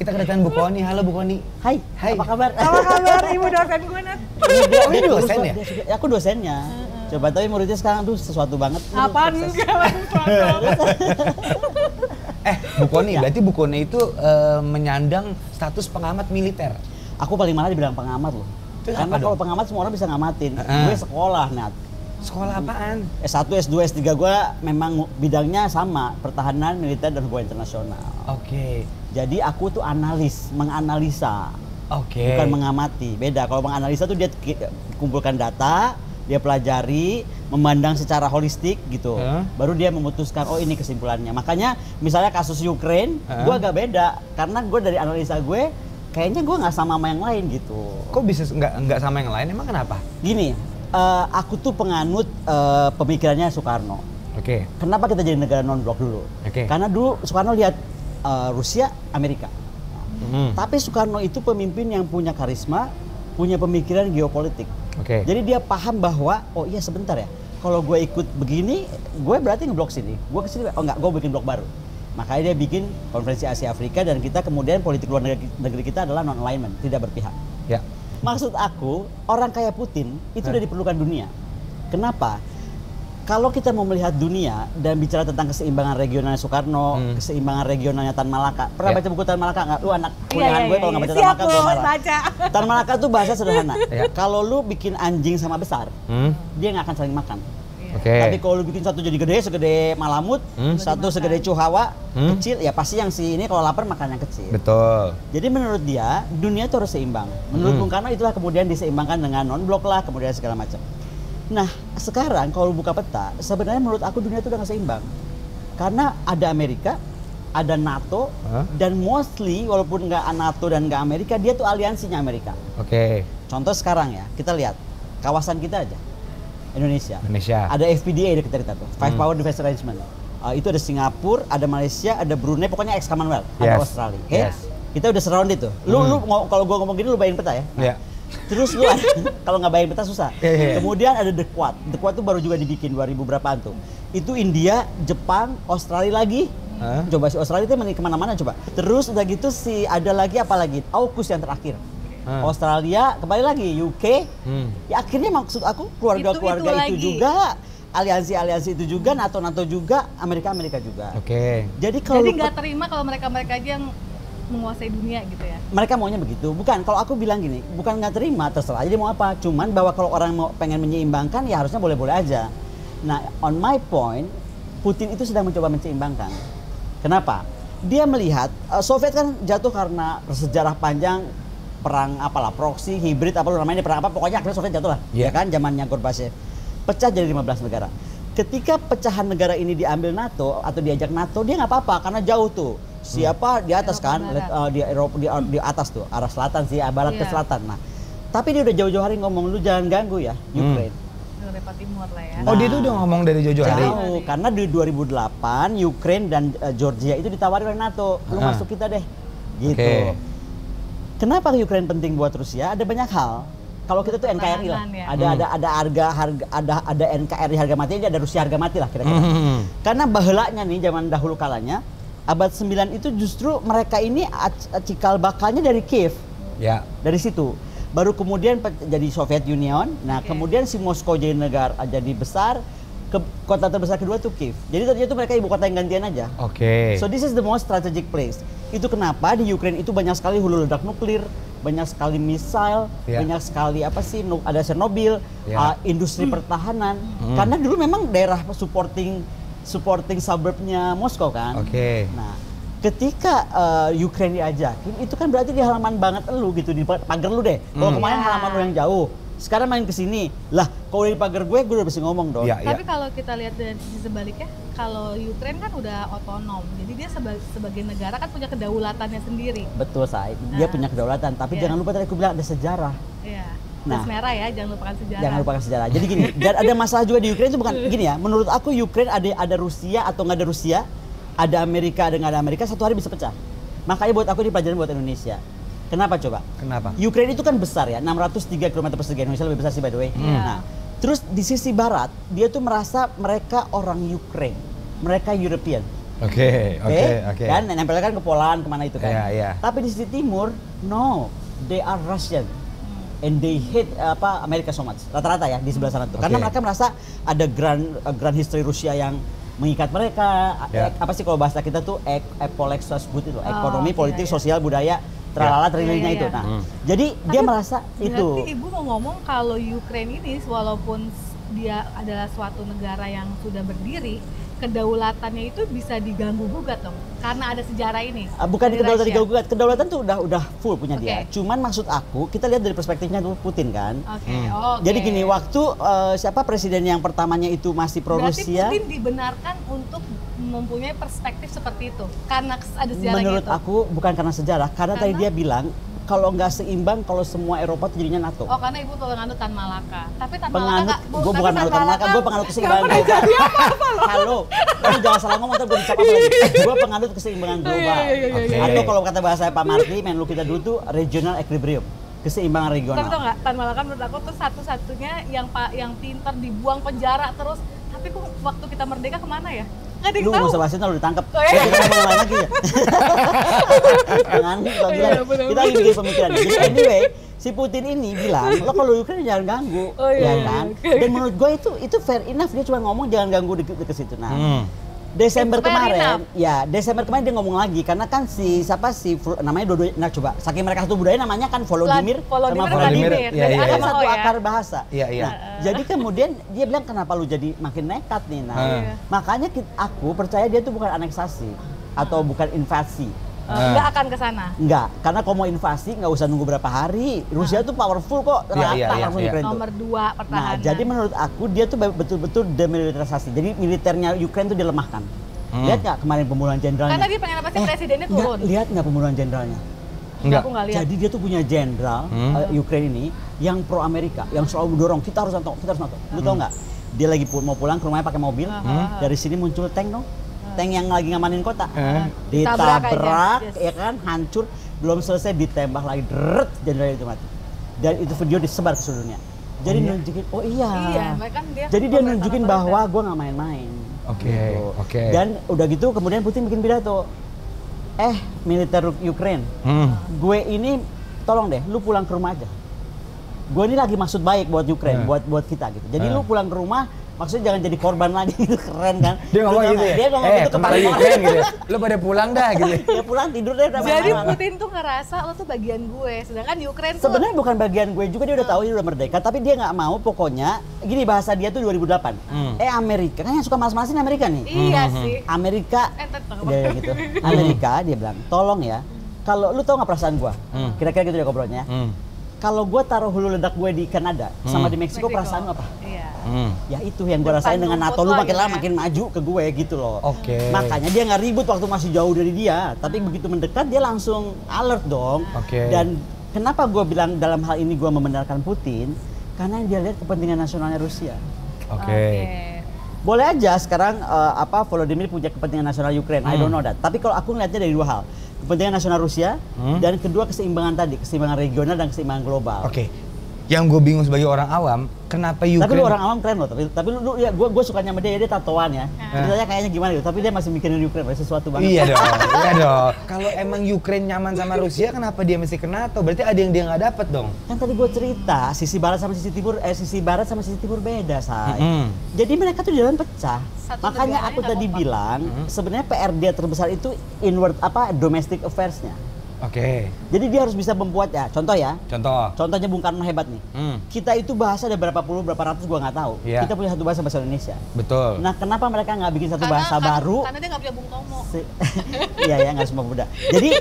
Kita kedatangan Bu Koni. Halo Bu Koni. Hai, Hai. apa kabar? Apa kabar ibu dosen gue, Nat? Ini dosen ya? Aku dosennya. Coba tapi muridnya sekarang tuh sesuatu banget. Apaan enggak Bu Koni, berarti Bu Koni itu menyandang status pengamat militer. Aku paling malah dibilang pengamat loh. Terus Karena apa kalau dong? pengamat semua orang bisa ngamatin. Gue sekolah, Nat. Sekolah apaan? S1, S2, S3 gue memang bidangnya sama, pertahanan, militer, dan hubungan internasional. Oke. Jadi aku tuh analis, menganalisa, Oke. bukan mengamati. Beda, kalau menganalisa tuh dia kumpulkan data, dia pelajari, memandang secara holistik gitu. Baru dia memutuskan, oh ini kesimpulannya. Makanya misalnya kasus Ukraine, gue agak beda. Karena gue dari analisa gue, kayaknya gue nggak sama yang lain gitu. Kok bisa nggak sama yang lain? Emang kenapa? Gini, aku tuh penganut pemikirannya Soekarno. Oke. Kenapa kita jadi negara non-blok dulu? Oke. Karena dulu Soekarno lihat Rusia, Amerika. Tapi Soekarno itu pemimpin yang punya karisma, punya pemikiran geopolitik. Oke. Jadi dia paham bahwa, oh iya sebentar ya, kalau gue ikut begini, gue berarti ngeblok sini. Gue kesini, oh enggak, gue bikin blok baru. Makanya dia bikin konferensi Asia Afrika dan kita kemudian politik luar negeri kita adalah non-alignment, tidak berpihak. Ya. Maksud aku, orang kayak Putin itu udah diperlukan dunia. Kenapa? Kalau kita mau melihat dunia dan bicara tentang keseimbangan regionalnya Soekarno, keseimbangan regionalnya Tan Malaka. Pernah baca buku Tan Malaka nggak? Lu anak kuliahan gue kalau nggak baca Tan Malaka gue marah. baca. Tan Malaka tuh bahasa sederhana. Kalau lu bikin anjing sama besar, dia nggak akan saling makan. Oke. Tapi kalau lu bikin satu jadi gede, segede malamut, satu segede cuhawa, kecil, ya pasti yang si ini kalau lapar makan yang kecil. Betul. Jadi menurut dia, dunia itu harus seimbang. Menurut Bung Karno itulah kemudian diseimbangkan dengan non-blok lah, kemudian segala macam. Nah, sekarang kalau buka peta, sebenarnya menurut aku dunia itu udah nggak seimbang. Karena ada Amerika, ada NATO, dan mostly walaupun nggak NATO dan nggak Amerika, dia tuh aliansinya Amerika. Oke. Contoh sekarang ya, kita lihat kawasan kita aja. Indonesia. Ada FPDA kita tuh, Five Power Defense Arrangement. Itu ada Singapura, ada Malaysia, ada Brunei, pokoknya ex Commonwealth, ada Australia. Okay? Kita udah surrounded tuh. Lu kalau gua ngomong gini lu bayangin peta ya. Iya. Terus lu kalau nggak bayangin peta susah. Kemudian ada The Quad. The Quad tuh baru juga dibikin 2000 berapaan tuh. Itu India, Jepang, Australia lagi. Coba si Australia itu kemana-mana coba. Terus udah gitu ada lagi apa lagi? AUKUS yang terakhir. Australia, kembali lagi UK. Ya akhirnya maksud aku keluarga-keluarga itu juga, aliansi-aliansi itu juga, NATO juga, Amerika juga. Oke. Jadi nggak terima kalau mereka aja yang menguasai dunia gitu ya? Mereka maunya begitu. Bukan, kalau aku bilang gini, bukan nggak terima, terserah aja dia mau apa. Cuman bahwa kalau orang mau pengen menyeimbangkan, ya harusnya boleh-boleh aja. Nah, on my point, Putin itu sedang mencoba menyeimbangkan. Kenapa? Dia melihat Soviet kan jatuh karena sejarah panjang perang apalah, proksi, hibrid, apa lu namanya, perang apa, pokoknya akhirnya Soviet jatuh lah, ya kan, zamannya Gorbachev. Pecah jadi 15 negara. Ketika pecahan negara ini diambil NATO atau diajak NATO, dia nggak apa-apa karena jauh tuh. Siapa di atas kan, di Eropa di atas tuh, arah selatan sih, barat ke selatan. Nah, tapi dia udah jauh-jauh hari ngomong, lu jangan ganggu ya, Ukraine. Timur lah ya. Oh, dia tuh udah ngomong dari jauh-jauh hari. Jauh, karena di 2008 Ukraine dan Georgia itu ditawari oleh NATO, lu masuk kita deh, gitu. Kenapa Ukraine penting buat Rusia? Ada banyak hal. Kalau kita tuh NKRI lah, ada NKRI harga mati, ada Rusia harga mati lah kira-kira. Karena bahelanya nih zaman dahulu kalanya, abad 9 itu justru mereka ini cikal bakalnya dari Kiev, dari situ. Baru kemudian jadi Soviet Union. Nah kemudian si Moskow jadi negara, jadi besar. Kota terbesar kedua tuh Kiev. Jadi tadinya tuh mereka ibu kota yang gantian aja. So this is the most strategic place. Itu kenapa di Ukraine itu banyak sekali hulu ledak nuklir, banyak sekali misil, banyak sekali apa sih, ada Chernobyl, industri pertahanan. Karena dulu memang daerah supporting suburbnya Moskow kan. Nah, ketika Ukraine diajakin, itu kan berarti di halaman banget lu gitu, di pagar lu deh. Kalau kemarin halaman lu yang jauh, sekarang main ke sini. Lah, kalau di pagar gue udah bisa ngomong dong. Tapi kalau kita lihat dari sisi sebaliknya, kalau Ukraine kan udah otonom. Jadi dia sebagai negara kan punya kedaulatannya sendiri. Betul, Say. Dia punya kedaulatan, tapi jangan lupa tadi aku bilang ada sejarah. Nah, merah ya, jangan lupakan sejarah. Jangan lupakan sejarah. Jadi gini, dan ada masalah juga di Ukraine itu bukan gini ya. Menurut aku Ukraine ada Rusia atau nggak ada Rusia, ada Amerika ada nggak ada Amerika, satu hari bisa pecah. Makanya buat aku ini pelajaran buat Indonesia. Kenapa coba? Kenapa? Ukraine itu kan besar ya, 603 km persegi. Indonesia lebih besar sih by the way. Nah, terus di sisi barat dia tuh merasa mereka orang Ukraine, mereka European. Oke. Kan nempel kan ke Poland kemana itu kan. Iya. Tapi di sisi timur, no, they are Russian. And they hate Amerika so much. Rata-rata ya di sebelah sana tuh. Karena mereka merasa ada grand history Rusia yang mengikat mereka. Apa sih kalau bahasa kita tuh epolexosbud itu, ekonomi, politik, sosial, budaya, tralala, trililinya itu. Nah, jadi dia merasa itu. Berarti Ibu mau ngomong kalau Ukraine ini walaupun dia adalah suatu negara yang sudah berdiri, kedaulatannya itu bisa diganggu gugat dong karena ada sejarah ini. Bukan kedaulatan diganggu gugat, kedaulatan tuh udah full punya dia. Cuman maksud aku kita lihat dari perspektifnya tuh Putin kan. Jadi gini, waktu siapa presiden yang pertamanya itu masih pro Rusia. Berarti Putin dibenarkan untuk mempunyai perspektif seperti itu karena ada sejarah. Menurut aku bukan karena sejarah, karena tadi dia bilang kalau nggak seimbang kalau semua Eropa tuh jadinya NATO. Oh, karena Ibu penganut Tan Malaka. Tapi Tan Malaka gue bukan penganut Tan Malaka, gue penganut keseimbangan global. Halo, kamu jangan salah ngomong ntar gue dicap apa lagi. Gue penganut keseimbangan global. Atau kalau kata bahasa Pak Marti, Menlu kita dulu tuh regional equilibrium, keseimbangan regional. Tapi tau nggak, Tan Malaka menurut aku tuh satu-satunya yang pintar dibuang penjara terus. Tapi kok waktu kita merdeka kemana ya? Lu nggak usah bahas itu, lu ditangkap. Kita ngomong lagi ya. Jangan, kita lagi bikin pemikiran. Jadi anyway, si Putin ini bilang, lo kalau Ukraina jangan ganggu, ya kan? Dan menurut gue itu fair enough, dia cuma ngomong jangan ganggu deket situ. Nah, Desember kemarin dia ngomong lagi karena kan namanya dua-duanya. Nah coba, saking mereka satu budaya namanya kan Volodymyr sama Vladimir. Kan satu akar bahasa. Nah, jadi kemudian dia bilang kenapa lu jadi makin nekat nih. Nah, makanya aku percaya dia tuh bukan aneksasi atau bukan invasi. Nggak akan ke sana. Nggak, karena kalau mau invasi nggak usah nunggu berapa hari. Rusia tuh powerful kok, langsung Ukraine tuh. Nomor 2 pertahanan. Nah, jadi menurut aku dia tuh betul-betul demilitarisasi. Jadi militernya Ukraine tuh dilemahkan. Lihat nggak kemarin pembunuhan jenderalnya? Karena dia pengen apa sih presidennya turun. Lihat nggak pembunuhan jenderalnya? Enggak. Aku nggak lihat. Jadi dia tuh punya jenderal Ukraine ini yang pro Amerika, yang selalu mendorong kita harus nonton. Lu tau nggak? Dia lagi mau pulang ke rumahnya pakai mobil. Dari sini muncul tank dong. Tank yang lagi ngamanin kota, ditabrak ya kan, hancur, belum selesai ditembak lagi, deret, jenderal itu mati. Dan itu video disebar ke seluruh dunia. Jadi nunjukin, jadi dia nunjukin bahwa gue nggak main-main. Oke. Dan udah gitu kemudian Putin bikin pidato, militer Ukraine, gue ini tolong deh, lu pulang ke rumah aja. Gue ini lagi maksud baik buat Ukraine, buat kita gitu. Jadi lu pulang ke rumah. Maksudnya jangan jadi korban lagi, itu keren kan? Dia ngomong gitu ya? Dia ngomong gitu ke Ukraine gitu ya? Lo pada pulang dah gitu. Ya pulang tidur deh. Jadi Putin tuh ngerasa lo tuh bagian gue, sedangkan di Ukraine tuh sebenarnya bukan bagian gue juga, dia udah tahu dia udah merdeka, tapi dia nggak mau pokoknya, gini bahasa dia tuh 2008. Amerika, kan yang suka malas-malasin Amerika nih. Iya sih. Amerika, gitu. Amerika dia bilang, tolong ya, kalau lu tau nggak perasaan gue, kira-kira gitu ya ngobrolnya. Kalau gue taruh hulu ledak gue di Kanada sama di Meksiko, perasaan apa? Ya itu yang gue rasain dengan NATO, lu makin lama makin maju ke gue gitu loh. Makanya dia nggak ribut waktu masih jauh dari dia, tapi begitu mendekat dia langsung alert dong. Dan kenapa gue bilang dalam hal ini gue membenarkan Putin? Karena dia lihat kepentingan nasionalnya Rusia. Boleh aja sekarang Volodymyr punya kepentingan nasional Ukraine, I don't know that. Tapi kalau aku ngeliatnya dari dua hal, kepentingan nasional Rusia dan kedua keseimbangan tadi, keseimbangan regional dan keseimbangan global. Yang gue bingung sebagai orang awam, kenapa Ukraine? Tapi lu orang awam keren loh, tapi lu ya gue sukanya sama dia tatoan ya. Ceritanya kayaknya gimana gitu, tapi dia masih mikirin Ukraine, sesuatu banget. Iya dong. Kalau emang Ukraine nyaman sama Rusia, kenapa dia mesti ke NATO? Berarti ada yang dia nggak dapat dong. Kan tadi gue cerita, sisi barat sama sisi timur beda, say. Jadi mereka tuh di dalam pecah. Makanya aku tadi bilang, sebenarnya PR dia terbesar itu inward domestic affairs-nya. Jadi dia harus bisa membuat Contohnya Bung Karno hebat nih. Kita itu bahasa ada berapa ratus gua nggak tahu. Kita punya satu bahasa Indonesia. Betul. Nah kenapa mereka nggak bikin satu bahasa baru? Karena dia nggak punya Bung Tomo. Iya ya, nggak semua muda.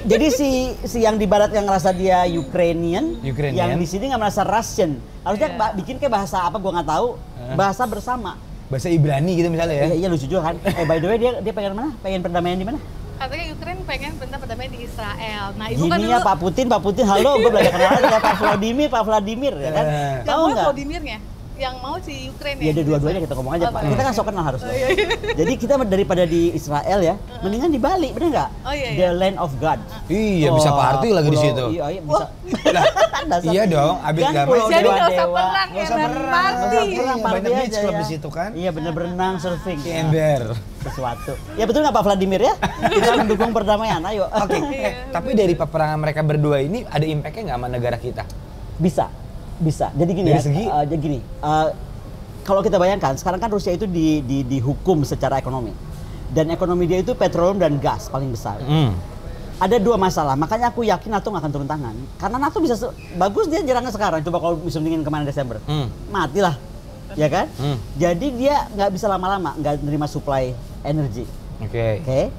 Jadi si yang di barat yang ngerasa dia Ukrainian, yang di sini nggak merasa Russian. Harusnya bikin kayak bahasa apa gua nggak tahu. Bahasa bersama. Bahasa Ibrani gitu misalnya ya? Iya lucu juga kan. By the way dia pengen mana? Pengen perdamaian di mana? Katanya Ukraine pengen perdamaian di Israel. Nah, Ibu gini kan ya Pak Putin, halo, gue belajar kenalan dengan Pak Vladimir ya kan? Tahu nggak? Vladimirnya? yang mau si Ukraine ya? Iya, dua-duanya kita ngomong aja, Pak. Kita kan sok kenal harusnya. Oh, iya. Jadi kita daripada di Israel ya, mendingan di Bali, bener nggak? Oh, iya, The land of God. Iya, bisa party lagi di situ. Iya, bisa. Iya dong, abis Kan damai. pulau Jadi nggak usah dewa-dewa. perang, Nggak usah enak perang, party. nggak usah perang, Party banyak beach aja club ya. di situ kan. Iya, bener berenang, surfing. Di ember. Sesuatu. Ya betul nggak Pak Vladimir ya? Kita mendukung perdamaian, ayo. Oke, tapi dari peperangan mereka berdua ini ada impact-nya nggak sama negara kita? Bisa. Jadi gini Dari ya. segi? Jadi gini. Kalau kita bayangkan, sekarang kan Rusia itu dihukum secara ekonomi. Dan ekonomi dia itu petroleum dan gas paling besar. Ada dua masalah, makanya aku yakin NATO nggak akan turun tangan. Karena NATO bisa bagus dia nyerangnya sekarang. Coba kalau musim dingin kemarin Desember, matilah, ya kan? Jadi dia nggak bisa lama-lama nggak nerima supply energi. Oke.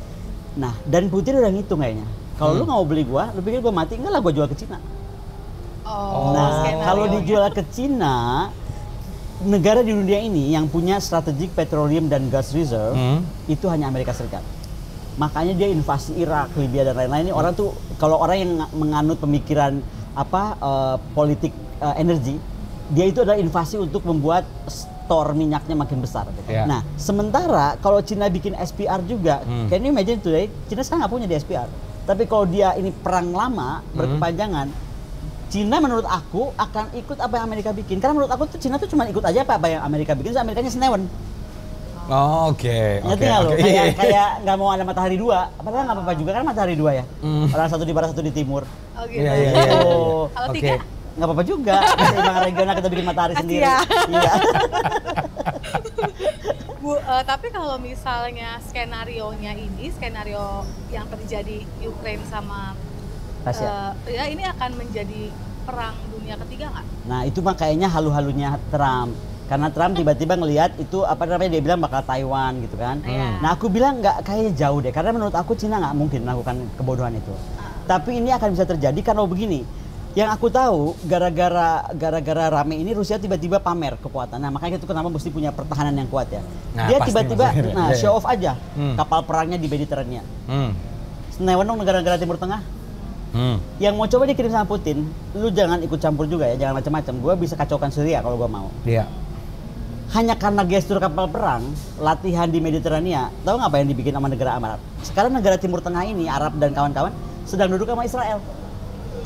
Nah, dan Putin udah ngitung kayaknya. Kalau lu nggak mau beli gua, lu pikir gua mati? Enggak lah, gua jual ke Cina. Nah, kalau dijual ke Cina, negara di dunia ini yang punya strategic petroleum dan gas reserve itu hanya Amerika Serikat. Makanya dia invasi Irak, Libya dan lain-lain. Ini orang tuh kalau orang yang menganut pemikiran politik energi, dia itu adalah invasi untuk membuat store minyaknya makin besar. Gitu. Yeah. Nah, sementara kalau Cina bikin SPR juga, can you imagine today Cina sekarang nggak punya di SPR. Tapi kalau dia ini perang lama berkepanjangan, Cina menurut aku akan ikut apa yang Amerika bikin. Karena menurut aku tuh Cina tuh cuma ikut aja apa yang Amerika bikin, soalnya Amerikanya senewen. Oke. Ngerti nggak lo? Kayak nggak mau ada matahari dua. Padahal nggak apa-apa juga kan matahari dua ya. Orang satu di barat, satu di timur. Oh gitu. Iya. Kalau tiga? Nggak apa-apa juga. Keseimbangan regional kita bikin matahari sendiri. Iya. Bu, tapi kalau misalnya skenarionya ini, skenario yang terjadi Ukraine sama ya ini akan menjadi perang dunia ketiga nggak? Nah itu mah kayaknya halu-halunya Trump. Karena Trump tiba-tiba ngelihat itu apa namanya dia bilang bakal Taiwan gitu kan. Nah aku bilang nggak, kayaknya jauh deh. Karena menurut aku Cina nggak mungkin melakukan kebodohan itu. Tapi ini akan bisa terjadi karena begini. Yang aku tahu gara-gara rame ini Rusia tiba-tiba pamer kekuatan. Nah makanya itu kenapa mesti punya pertahanan yang kuat ya. Nah, dia tiba-tiba show off aja kapal perangnya di Mediterania. Senewan dong negara-negara Timur Tengah. Yang mau coba dikirim sama Putin, lu jangan ikut campur juga ya, jangan macam-macam. Gua bisa kacaukan Syria kalau gua mau. Iya. Hanya karena gestur kapal perang, latihan di Mediterania, tahu nggak apa yang dibikin sama negara Arab? Sekarang negara Timur Tengah ini, Arab dan kawan-kawan, sedang duduk sama Israel.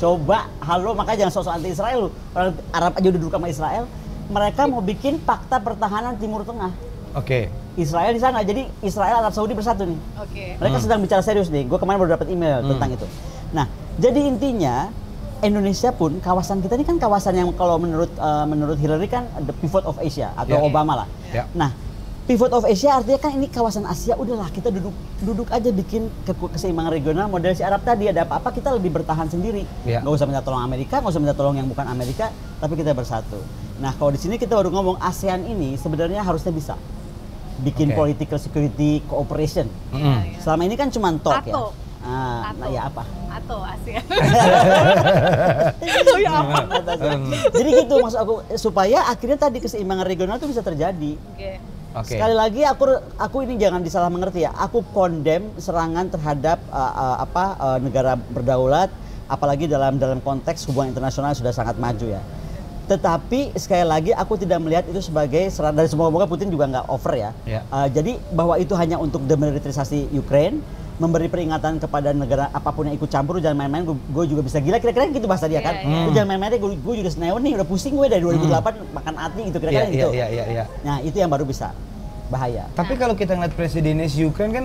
Coba, halo, makanya jangan sosok anti Israel lu. Orang Arab aja duduk sama Israel, mereka mau bikin fakta pertahanan Timur Tengah. Oke. Israel di sana, jadi Israel Arab Saudi bersatu nih. Mereka sedang bicara serius nih. Gue kemarin baru dapat email tentang itu. Nah, jadi intinya Indonesia pun kawasan kita ini kan kawasan yang kalau menurut Hillary kan the pivot of Asia atau Obama lah. Nah, pivot of Asia artinya kan ini kawasan Asia, udahlah kita duduk aja bikin keseimbangan regional model si Arab tadi, ada apa-apa kita lebih bertahan sendiri. Nggak usah minta tolong Amerika, nggak usah minta tolong yang bukan Amerika, tapi kita bersatu. Nah, kalau di sini kita baru ngomong ASEAN ini sebenarnya harusnya bisa bikin political security cooperation. Selama ini kan cuma talk ya. Nah ya apa? Atau ASEAN. Jadi gitu maksud aku, supaya akhirnya tadi keseimbangan regional itu bisa terjadi. Sekali lagi aku ini jangan disalah mengerti ya. Aku condemn serangan terhadap negara berdaulat, apalagi dalam konteks hubungan internasional sudah sangat maju ya. Tetapi sekali lagi aku tidak melihat itu sebagai serangan, dari semoga Putin juga nggak over ya. Jadi bahwa itu hanya untuk demilitarisasi Ukraine, memberi peringatan kepada negara apapun yang ikut campur, jangan main-main, gue juga bisa gila, kira-kira gitu bahasa dia kan. Lu jangan main-main, gue juga senewan nih, udah pusing gue dari 2008 makan hati gitu, kira-kira gitu. Nah itu yang baru bisa bahaya. Tapi kalau kita ngeliat presidennya Ukraine kan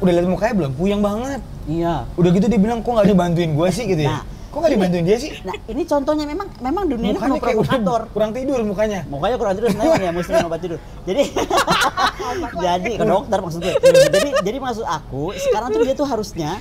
udah lihat mukanya belum, puyeng banget. Iya. Udah gitu dia bilang kok nggak dibantuin gue sih gitu ya. Kok nggak dibantuin dia sih? Nah ini contohnya memang dunia mukanya ini penuh provokator. Kurang tidur mukanya. Mukanya kurang tidur senewan ya, mesti obat tidur. Jadi ke dokter maksudnya. Jadi maksud aku sekarang tuh dia tuh harusnya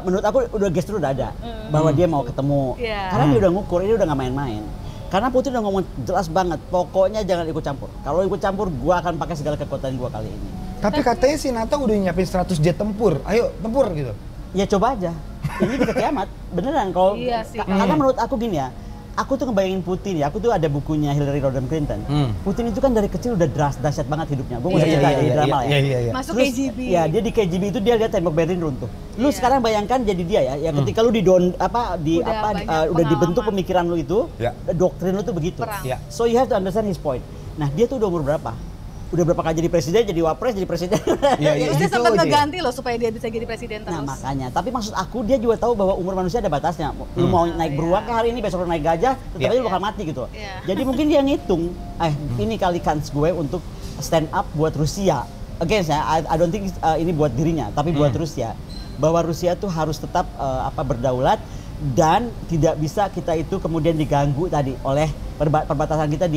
menurut aku udah gestur udah ada bahwa dia mau ketemu. Karena dia udah ngukur, ini udah nggak main-main. Karena Putin udah ngomong jelas banget, pokoknya jangan ikut campur. Kalau ikut campur, gua akan pakai segala kekuatan gua kali ini. Tapi katanya si NATO udah nyiapin 100 jet tempur. Ayo tempur gitu. Ya coba aja. Ini bisa kiamat, beneran kalau karena menurut aku gini ya, aku tuh ngebayangin Putin ya, aku tuh ada bukunya Hillary Rodham Clinton. Putin itu kan dari kecil udah dahsyat banget hidupnya. Gue mau cerita di drama ya. Masuk Terus, KGB. Ya, dia di KGB itu dia lihat tembok Berlin runtuh. Lu sekarang bayangkan jadi dia ya, ketika lu udah dibentuk pemikiran lu itu, doktrin lu tuh begitu. So you have to understand his point. Nah, dia tuh udah umur berapa? Udah berapa kali jadi presiden, jadi wapres, jadi presiden. Terus dia sempat ngeganti loh supaya dia bisa jadi presiden terus. Nah makanya, tapi maksud aku dia juga tahu bahwa umur manusia ada batasnya. Lu mau naik beruang kayak hari ini, besok lu naik gajah, tetap aja lu bakal mati gitu. Jadi mungkin dia ngitung, ini kali kans gue untuk stand up buat Rusia. Again, I don't think ini buat dirinya, tapi buat Rusia. Bahwa Rusia tuh harus tetap berdaulat dan tidak bisa kita itu kemudian diganggu tadi oleh perbatasan kita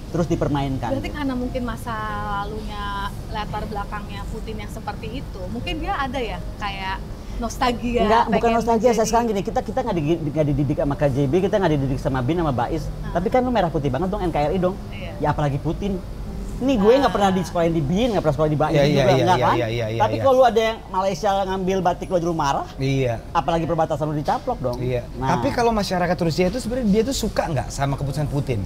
terus dipermainkan. Berarti karena mungkin masa lalunya, latar belakangnya Putin yang seperti itu, mungkin dia ada ya kayak nostalgia. Enggak, bukan nostalgia. Saya sekarang gini, kita nggak dididik sama KJB, kita nggak dididik sama BIN sama BAIS. Tapi kan lu merah putih banget dong, NKRI dong. Ya apalagi Putin. Ini gue nggak pernah di sekolahin di BIN, nggak pernah sekolah di BAIS juga, enggak kan? Tapi kalau lu ada yang Malaysia ngambil batik lu marah, apalagi perbatasan lu dicaplok dong. Nah. Tapi kalau masyarakat Rusia itu sebenarnya dia tuh suka nggak sama keputusan Putin?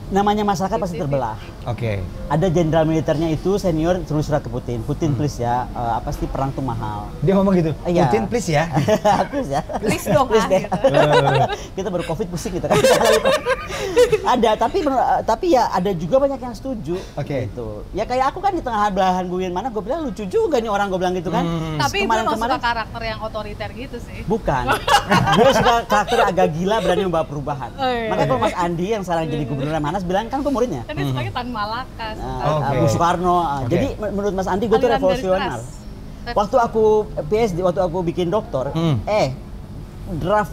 Namanya masyarakat pasti terbelah. Ada jenderal militernya itu senior terus surat ke Putin. Putin please ya, apa sih perang tuh mahal. Dia ngomong gitu. Putin please ya. Please ya. Please dong please deh. gitu. Kita baru Covid pusing gitu kan. Ada tapi ya ada juga banyak yang setuju. Gitu. Ya kayak aku kan di tengah belahan buin mana gue bilang lucu juga nih orang gue bilang gitu kan. Tapi gue suka karakter yang otoriter gitu sih. Bukan. Gue suka karakter agak gila berani membawa perubahan. Makanya kalau Mas Andi yang sekarang jadi gubernur Manas bilang kan gue muridnya. Kan dia sukanya Tan Malaka. Bu Soekarno. Jadi menurut Mas Andi gue tuh revolusioner. Waktu aku PhD, waktu aku bikin doktor, draft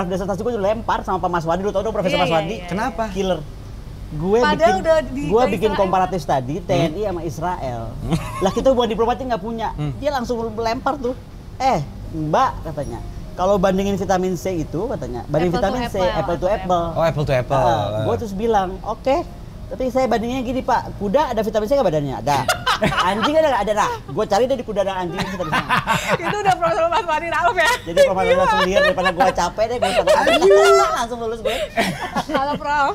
disertasi gue dilempar sama Pak Maswadi. Lu tau dong Profesor Maswadi? Kenapa? Killer. Gue bikin komparatif tadi TNI sama Israel. Lah kita buat diplomatik nggak punya. Dia langsung lempar tuh. Mbak katanya. Kalau bandingin vitamin C itu katanya, vitamin C, apple to apple. Oh, apple to apple. Gue terus bilang, oke. Tapi saya bandinginnya gini Pak, kuda ada vitamin C nggak badannya? Ada. Anjing ada nah. Gue cari dari kuda dan anjing vitamin C. Itu udah Profesor Mas Wadi Rauf ya? Jadi Profesor langsung lihat daripada gue capek deh, gue langsung lulus gue. Halo Prof.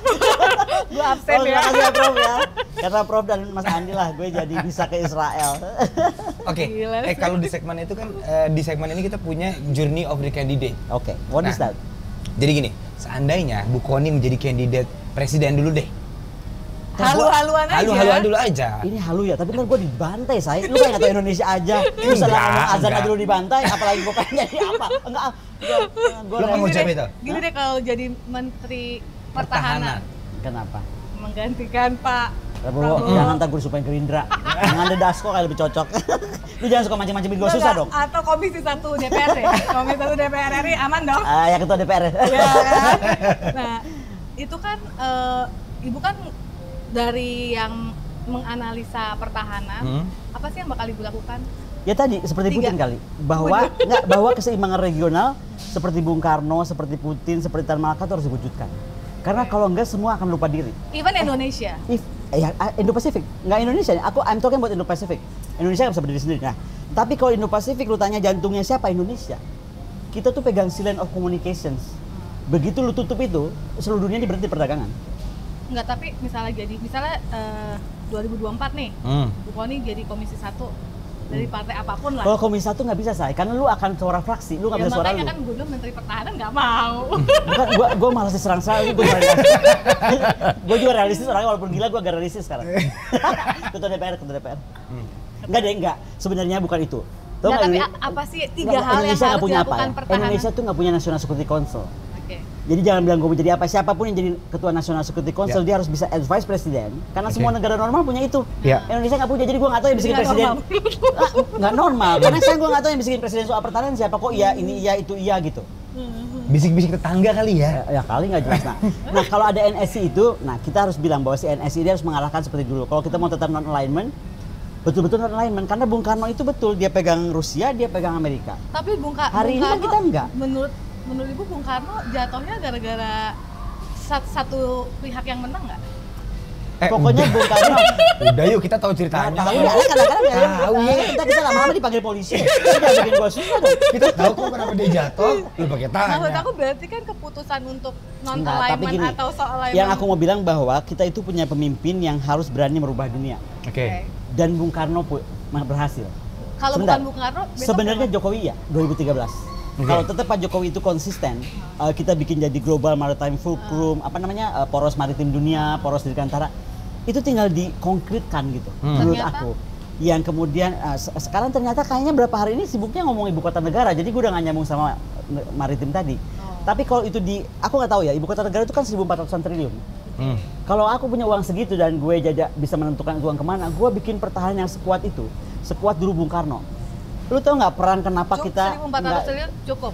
Gue absen ya. Terima kasih ya Prof ya. Karena Prof dan Mas Andi lah, gue jadi bisa ke Israel. Kalau di segmen itu kan, di segmen ini kita punya Journey of the Candidate. What is that? Jadi gini, seandainya Bu Koni menjadi kandidat presiden dulu deh. Halu-haluan aja. Halu-haluan dulu aja. Ini halu ya, tapi kan gue dibantai, say. Lu kayak nggak Indonesia aja. Lu salah ngomong azan aja lu dibantai, apalagi gue pengen jadi apa? Enggak. Lu mau jawab itu? Gini deh kalau jadi Menteri Pertahanan. Kenapa? Menggantikan Pak Prabowo. Jangan ntar gue disupain Gerindra. Jangan ada Dasko kayak lebih cocok. Lu jangan suka mancing-mancing gue susah dong. Atau Komisi 1 DPR ya. Komisi 1 DPR RI aman dong. Ya ketua DPR. Iya kan? Nah, itu kan Ibu kan dari yang menganalisa pertahanan, apa sih yang bakal Ibu lakukan? Ya tadi seperti Putin kali, bahwa keseimbangan regional seperti Bung Karno, seperti Putin, seperti Tan Malaka itu harus diwujudkan. Karena kalau enggak semua akan lupa diri. Even Indonesia. Indo-Pasifik, nggak Indonesia. I'm talking about Indo-Pasifik. Indonesia nggak bisa berdiri sendiri. Nah, tapi kalau Indo-Pasifik lu tanya jantungnya siapa? Indonesia. Kita tuh pegang silent of communications. Begitu lu tutup itu, seluruh dunia berhenti perdagangan. Enggak, tapi misalnya 2024 nih, Bu Koni jadi Komisi 1 dari partai apapun lah. Kalau Komisi 1 nggak bisa, say, karena lu akan suara fraksi, lu nggak bisa suara lu. Makanya kan gue bilang Menteri Pertahanan nggak mau. Bukan, gue malas diserang saya, gue juga realistis orangnya, walaupun gila gue agak realistis sekarang. Ketua DPR. Enggak. Sebenarnya bukan itu. Nah, tapi apa sih 3 hal yang harus dilakukan pertahanan? Indonesia tuh nggak punya National Security Council. Jadi jangan bilang gue menjadi apa, siapapun yang jadi ketua National Security Council dia harus bisa advise presiden. Karena semua negara normal punya itu. Indonesia nggak punya, jadi gue nggak tahu yang bisikin presiden. Nggak normal, karena sekarang gue nggak tahu yang bisikin presiden soal pertahanan siapa, kok iya, ini iya, itu iya gitu. Bisik-bisik tetangga kali ya? Ya kali nggak jelas. Nah kalau ada NSI itu, nah kita harus bilang bahwa si NSI dia harus mengalahkan seperti dulu. Kalau kita mau tetap non-alignment, betul-betul non-alignment. Karena Bung Karno itu betul, dia pegang Rusia, dia pegang Amerika. Tapi hari ini kan kita enggak. Menurut Ibu Bung Karno jatuhnya gara-gara satu pihak yang menang nggak? Pokoknya Bung Karno. Udah yuk kita tahu ceritanya. Tahu ya, kadang-kadang kita lama-lama dipanggil polisi. Udah bikin gua susah dong. Kita tahu kok kenapa dia jatuh, lu pakai tanya. Maksud aku berarti kan keputusan untuk non Tapi alignment gini, atau soal alignment. yang aku mau bilang bahwa kita itu punya pemimpin yang harus berani merubah dunia. Oke. Dan Bung Karno berhasil. Kalau bukan Bung Karno, sebenarnya Jokowi ya 2013. Kalau tetap Pak Jokowi itu konsisten, kita bikin jadi Global Maritime Fulcrum, poros maritim dunia, poros dirgantara, itu tinggal dikonkretkan gitu, menurut aku. Yang kemudian sekarang ternyata kayaknya berapa hari ini sibuknya ngomong ibu kota negara, jadi gue udah gak nyambung sama maritim tadi. Tapi kalau itu aku nggak tahu ya, ibu kota negara itu kan 1.400-an triliun. Kalau aku punya uang segitu dan gue bisa menentukan uang kemana, gue bikin pertahanan yang sekuat itu, sekuat dulu Bung Karno. Lu tau nggak peran kenapa kita 1.400 triliun cukup?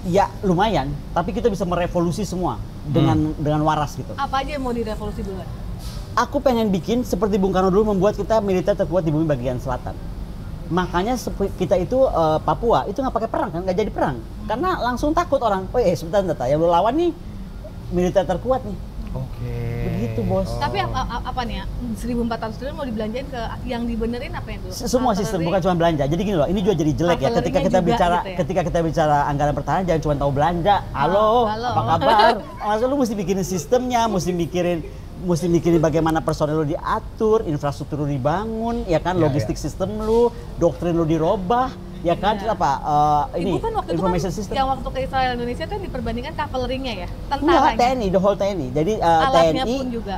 Ya lumayan, tapi kita bisa merevolusi semua dengan waras gitu. Apa aja yang mau direvolusi dulu? Aku pengen bikin seperti Bung Karno dulu membuat kita militer terkuat di bumi bagian selatan. Makanya kita itu Papua itu nggak pakai perang kan, nggak jadi perang, karena langsung takut orang. Sebentar, yang lu lawan nih militer terkuat nih. Oke. Begitu bos. Tapi apa nih ya? 1.400 triliun mau dibelanjain ke yang dibenerin apa itu? Semua sistem, bukan cuma belanja. Jadi gini loh, ini juga jadi jelek ya. Ketika kita bicara anggaran pertahanan jangan cuma tahu belanja. Halo, apa kabar? Maksudnya lu mesti bikin sistemnya, mesti mikirin bagaimana personel lu diatur, infrastruktur lu dibangun, ya kan, logistik sistem lu, doktrin lu dirubah. Ya kan, Ibu kan waktu information itu kan system. yang waktu ke Israel Indonesia kan diperbandingkan cavalry-nya ya, tentaranya. TNI, the whole TNI. Jadi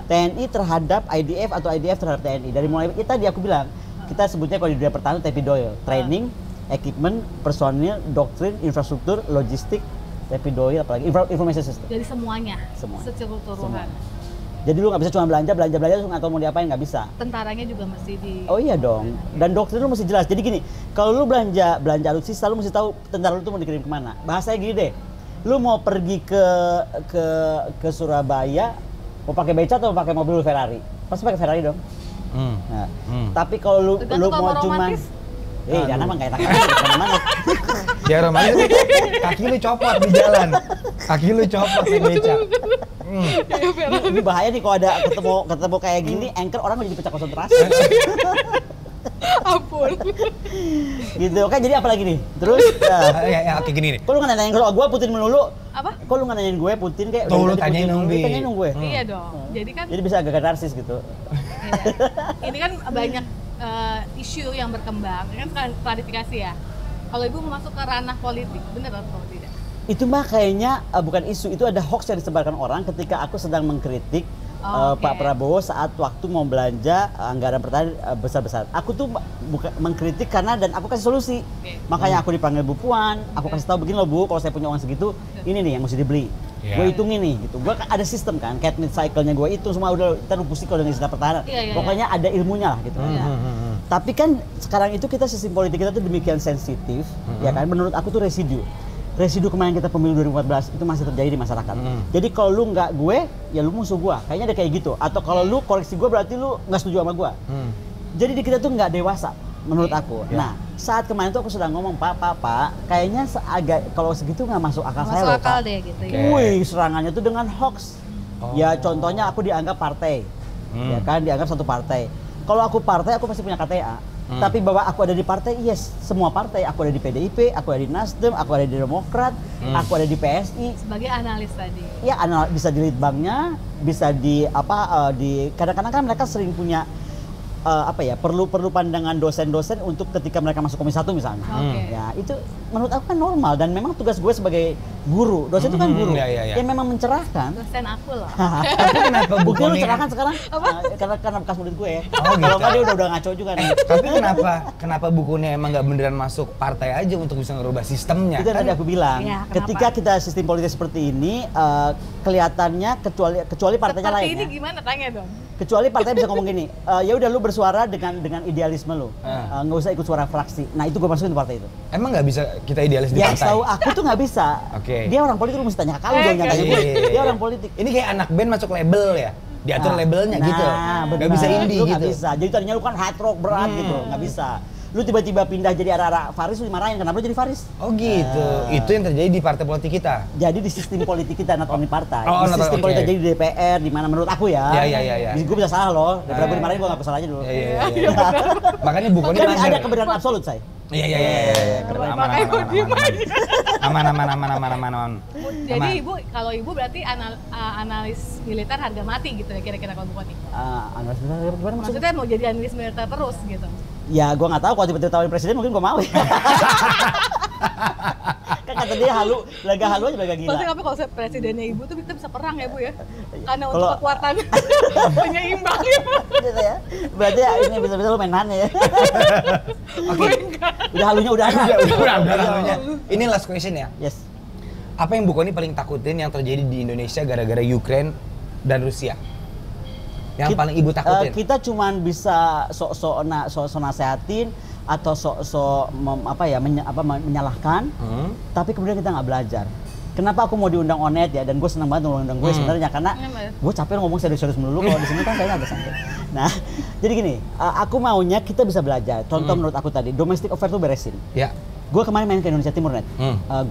TNI terhadap IDF atau IDF terhadap TNI. Dari mulai tadi aku bilang, kita sebutnya kalau di dunia pertahanan TPDOIL, training, equipment, personil, doktrin, infrastruktur, logistik, TPDOIL, apalagi information system. Jadi semuanya, secara keseluruhan. Jadi lu nggak bisa cuma belanja terus nggak tahu mau diapain, nggak bisa. Tentaranya juga mesti di. Oh iya dong. Dan doktrin lu mesti jelas. Jadi gini, kalau lu belanja alutsista, lu mesti tahu tentara lu tuh mau dikirim kemana. Bahasanya gini deh, lu mau pergi ke Surabaya, mau pakai beca atau mau pakai mobil Ferrari? Pasti pakai Ferrari dong. Nah, tapi kalau lu mau cuma jangan mah nggak enak kemana-mana. Ya romantis, kaki lu copot di jalan. Kaki lu copot di beca. Ini bahaya nih kalau ada ketemu kayak gini, anchor orang jadi pecah konsentrasi. Ampun. Gitu kan, jadi apa lagi nih? Terus oke gini nih. Kok lu nggak nanyain kalau gue Putin melulu? Apa? Kok lu nggak nanyain gue Putin kayak tuh lu tanyain dong, tanyain gue. Iya dong. Jadi bisa agak narsis gitu. Iya. Ini kan banyak isu yang berkembang. Ini kan klarifikasi ya. Kalau Ibu mau masuk ke ranah politik, benar atau tidak? Itu mah kayaknya bukan isu, itu ada hoax yang disebarkan orang ketika aku sedang mengkritik Pak Prabowo saat waktu mau belanja anggaran pertahanan besar-besar. Aku tuh bukan mengkritik karena dan aku kasih solusi. Makanya aku dipanggil Bu Puan, aku kasih tahu begini loh Bu, kalau saya punya uang segitu, ini nih yang mesti dibeli. Gue hitungin nih gitu. Gue ada sistem kan, Catmint cycle-nya gue hitung semua udah terpusing kalau dengan istilah pertahanan. Pokoknya ada ilmunya lah gitu. Tapi kan sekarang itu kita sistem politik kita tuh demikian sensitif, ya kan? Menurut aku tuh residu kemarin kita pemilu 2014 itu masih terjadi di masyarakat. Jadi kalau lu nggak gue, ya lu musuh gue. Kayaknya ada kayak gitu. Atau kalau lu koreksi gue berarti lu nggak setuju sama gue. Jadi di kita tuh nggak dewasa menurut aku. Nah, saat kemarin tuh aku sedang ngomong, Pak, kayaknya agak kalau segitu nggak masuk akal saya loh, Pak. Deh, gitu ya. Wih, serangannya tuh dengan hoax. Ya contohnya aku dianggap partai, ya kan, dianggap satu partai. Kalau aku partai, aku pasti punya KTA. Tapi bahwa aku ada di partai, yes, semua partai. Aku ada di PDIP, aku ada di Nasdem, aku ada di Demokrat, aku ada di PSI. Sebagai analis tadi. Ya, bisa di Litbangnya, bisa di kadang-kadang kan mereka sering punya perlu pandangan dosen-dosen untuk ketika mereka masuk komisi 1 misalnya. Ya, itu menurut aku kan normal dan memang tugas gue sebagai guru. Dosen itu kan guru. Yang memang mencerahkan. Dosen aku loh. Tapi kenapa buku lu cerahkan sekarang? Karena bekas murid gue ya. Kalau nggak dia udah ngaco juga nih. Tapi kenapa bukunya emang nggak beneran masuk partai aja untuk bisa ngerubah sistemnya? Itu tadi aku bilang. Ketika kita sistem politik seperti ini, kelihatannya kecuali partainya lain. Seperti ini gimana tanya dong? Kecuali partai bisa ngomong gini, ya udah lu bersuara dengan idealisme lu, nggak usah ikut suara fraksi. Nah itu gue masukin di partai itu. Emang nggak bisa kita idealis di partai? Yang tahu aku tuh nggak bisa. Dia orang politik, lu mesti tanya ke kamu dong yang tanya gue. Dia orang politik. Ini kayak anak band masuk label ya, diatur labelnya gitu. Nggak bisa indie gitu. Nggak bisa. Jadi tadinya lu kan hard rock berat gitu, nggak bisa. Lu tiba-tiba pindah jadi arah-arah Faris, lu dimarahin, kenapa lu jadi Faris? Oh gitu, itu yang terjadi di partai politik kita? Jadi di sistem politik kita, not only partai. Oh, di sistem politik jadi di DPR, di mana menurut aku ya. Iya. Gue bisa salah loh, daripada gue dimarahin gue gak salah aja dulu. Iya. Makanya Bu Koni Kan ada kebenaran absolut, saya. Iya. Makanya gue diem aja. Aman. Jadi ibu, kalau ibu berarti analis militer harga mati gitu ya kira-kira kalau Bu Koni? Analis militer gimana maksudnya? Maksudnya mau jadi analis militer terus gitu? Ya gue nggak tahu, kalau tiba-tiba tawarin presiden mungkin gue mau. Kan kata dia laga halu aja laga gila. Maksudnya apa kalau presidennya ibu tuh kita bisa perang ya Bu ya? Karena untuk kekuatan penyeimbang gitu. Gitu ya. Berarti ini bisa-bisa lu main Han ya. Oke. Udah halunya udah ada. Udah halunya. Ini last question ya. Yes. Apa yang Bu Koni paling takutin yang terjadi di Indonesia gara-gara Ukraine dan Rusia? Yang paling ibu takutin? Kita cuman bisa sok-sok nasehatin atau sok-sok menyalahkan, tapi kemudian kita nggak belajar. Kenapa aku mau diundang Onet ya, dan gue senang banget undang gue sebenarnya karena gue capek ngomong serius-serius melulu, kalau di sini kan kayaknya agak santai. Nah, jadi gini, aku maunya kita bisa belajar. Contoh menurut aku tadi, domestic affair tuh beresin. Ya. Gue kemarin main ke Indonesia Timur, Net.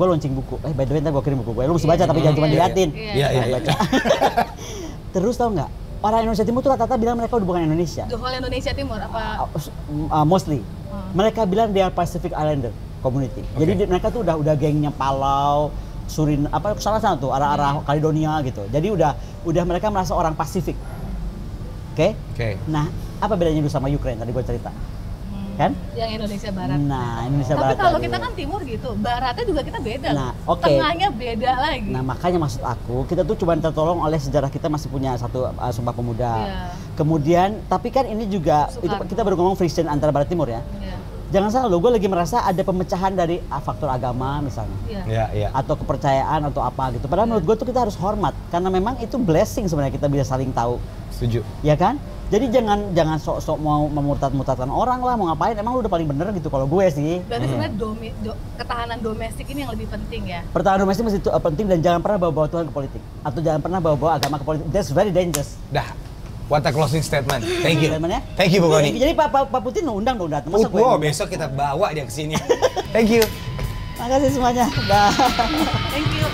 Gue launching buku. By the way, ntar gue kirim buku gue. Lu mesti baca tapi jangan cuma diliatin. Iya. Terus tau nggak? Orang Indonesia Timur tuh rata-rata bilang mereka udah bukan Indonesia. The whole Indonesia Timur apa? Mostly. Mereka bilang they are Pacific Islander community. Jadi mereka tuh udah gengnya Palau, salah sana tuh arah-arah Caledonia gitu. Jadi udah mereka merasa orang Pasifik. Oke? Nah, apa bedanya dulu sama Ukraine tadi gue cerita? Kan? Yang Indonesia Barat. Nah, Indonesia Tapi Barat. kalau kita kan timur gitu, baratnya juga kita beda. Nah, tengahnya beda lagi. Nah, makanya maksud aku, kita tuh cuma tertolong oleh sejarah kita masih punya satu Sumpah Pemuda. Kemudian, tapi kan ini juga itu kita baru ngomong friction antara Barat Timur ya. Jangan salah loh, gue lagi merasa ada pemecahan dari faktor agama misalnya. Atau kepercayaan atau apa gitu. Padahal menurut gue tuh kita harus hormat karena memang itu blessing sebenarnya kita bisa saling tahu. Setuju. Ya kan? Jadi jangan sok-sok mau memurtad-murtadkan orang lah, mau ngapain, emang lu udah paling bener gitu kalau gue sih. Berarti sebenarnya ketahanan domestik ini yang lebih penting ya? Pertahanan domestik masih penting dan jangan pernah bawa-bawa Tuhan ke politik. Atau jangan pernah bawa-bawa agama ke politik. That's very dangerous. Dah, what a closing statement. Thank you. Thank you Bu Koni. Jadi Pak Putin undang dong datang. Masa besok kita bawa dia ke sini. Thank you. Makasih semuanya. Dah. Thank you.